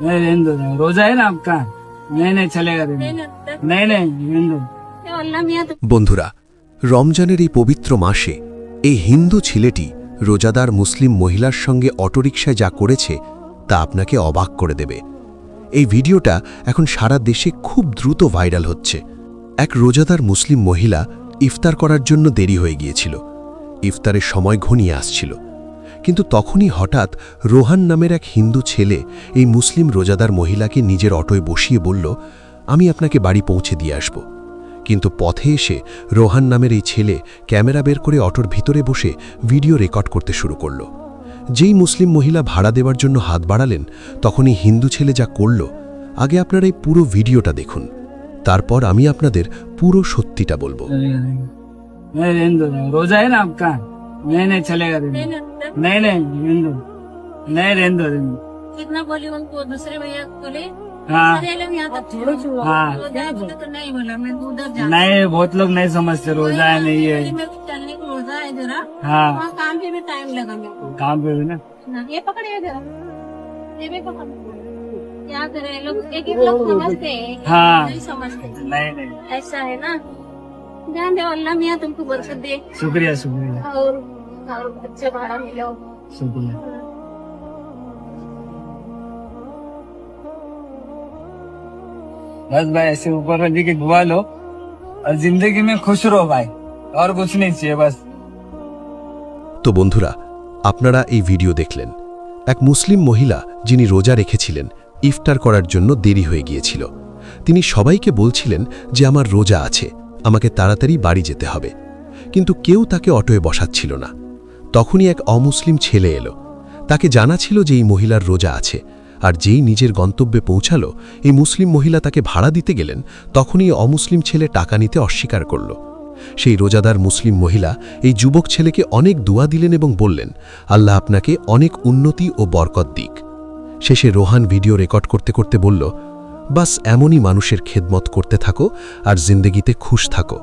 मैं हिंदू हूँ। रोजा है ना आपका? नहीं चलेगा दिन। नहीं हिंदू। বন্ধুরা, রমজানের এই পবিত্র মাসে এই হিন্দু ছেলেটি রোজাদার মুসলিম মহিলার সঙ্গে অটোরিকশায় যা করেছে তা আপনাকে অবাক করে দেবে। এই ভিডিওটা এখন সারা দেশে খুব দ্রুত ভাইরাল হচ্ছে। এক রোজাদার মুসলিম মহিলা ইফতার করার জন্য দেরি হয়ে গিয়েছিল। ইফতারের সময় ঘনিয়ে আসছিল, কিন্তু তখনই হঠাৎ রোহান নামের এক হিন্দু ছেলে এই মুসলিম রোজাদার মহিলাকে নিজের অটোয় বসিয়ে বলল, আমি আপনাকে বাড়ি পৌঁছে দিয়ে আসব। কিন্তু পথে এসে রোহান নামের এই ছেলে ক্যামেরা বের করে অটোর ভিতরে বসে ভিডিও রেকর্ড করতে শুরু করল। যেই মুসলিম মহিলা ভাড়া দেওয়ার জন্য হাত বাড়ালেন, তখনই হিন্দু ছেলে যা করল, আগে আপনারা এই পুরো ভিডিওটা দেখুন, তারপর আমি আপনাদের পুরো সত্যিটা বলবো। मैं हिंदू हूँ। रोजा है ना आपका? नहीं चलेगा दिन। नहीं हिंदू। नहीं हिंदू दिन। कितना बोली उनको, दूसरे भैया बोले हाँ सारे लोग यहाँ तक छोड़ो हाँ। रोजा है बोले तो नहीं बोला, मैं उधर जा नहीं, बहुत लोग नहीं समझते रोजा है नहीं है। मेरे को चलने को रोजा है जरा, हाँ, वहाँ काम पे भी टाइम लगा मेरे को। काम पे भी ना। ये पकड़िए जरा, ये भी पकड़। क्या करे लोग, एक लोग समझते हैं, एक हाँ। नहीं समझते। नहीं ऐसा है ना, ध्यान दे, अल्लाह मियाँ तुमको बरकत दे शुक्रिया और अच्छे भाड़ा मिलो। शुक्रिया। बस भाई ऐसे ऊपर वाली की दुआ लो और जिंदगी में खुश रहो भाई, और कुछ नहीं चाहिए बस। তো বন্ধুরা, আপনারা এই ভিডিও দেখলেন। এক মুসলিম মহিলা যিনি রোজা রেখেছিলেন, ইফতার করার জন্য দেরি হয়ে গিয়েছিল। তিনি সবাইকে বলছিলেন যে আমার রোজা আছে, আমাকে তাড়াতাড়ি বাড়ি যেতে হবে, কিন্তু কেউ তাকে অটোয় বসাচ্ছিল না। তখনই এক অমুসলিম ছেলে এলো। তাকে জানা ছিল যে এই মহিলার রোজা আছে, আর যেই নিজের গন্তব্যে পৌঁছালো, এই মুসলিম মহিলা তাকে ভাড়া দিতে গেলেন, তখনই অমুসলিম ছেলে টাকা নিতে অস্বীকার করল। সেই রোজাদার মুসলিম মহিলা এই যুবক ছেলেকে অনেক দোয়া দিলেন এবং বললেন, আল্লাহ আপনাকে অনেক উন্নতি ও বরকত দিক। শেষে রোহান ভিডিও রেকর্ড করতে করতে বলল, বাস এমনই মানুষের খেদমত করতে থাকো আর জিন্দেগিতে খুশ থাকো।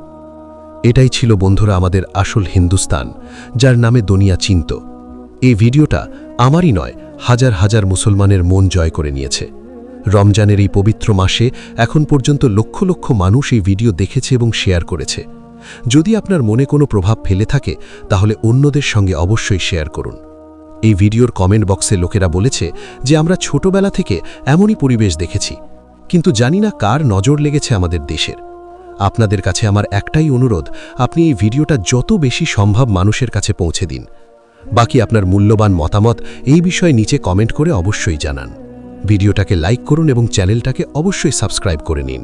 এটাই ছিল বন্ধুরা আমাদের আসল হিন্দুস্তান, যার নামে দুনিয়া চিনত। এই ভিডিওটা আমারই নয়, হাজার হাজার মুসলমানের মন জয় করে নিয়েছে। রমজানের এই পবিত্র মাসে এখন পর্যন্ত লক্ষ লক্ষ মানুষ এই ভিডিও দেখেছে এবং শেয়ার করেছে। যদি আপনার মনে কোনো প্রভাব ফেলে থাকে, তাহলে অন্যদের সঙ্গে অবশ্যই শেয়ার করুন। এই ভিডিওর কমেন্ট বক্সে লোকেরা বলেছে যে আমরা ছোটবেলা থেকে এমনই পরিবেশ দেখেছি, কিন্তু জানি না কার নজর লেগেছে আমাদের দেশের। আপনাদের কাছে আমার একটাই অনুরোধ, আপনি এই ভিডিওটা যত বেশি সম্ভব মানুষের কাছে পৌঁছে দিন। বাকি আপনার মূল্যবান মতামত এই বিষয়ে নিচে কমেন্ট করে অবশ্যই জানান। ভিডিওটাকে লাইক করুন এবং চ্যানেলটাকে অবশ্যই সাবস্ক্রাইব করে নিন।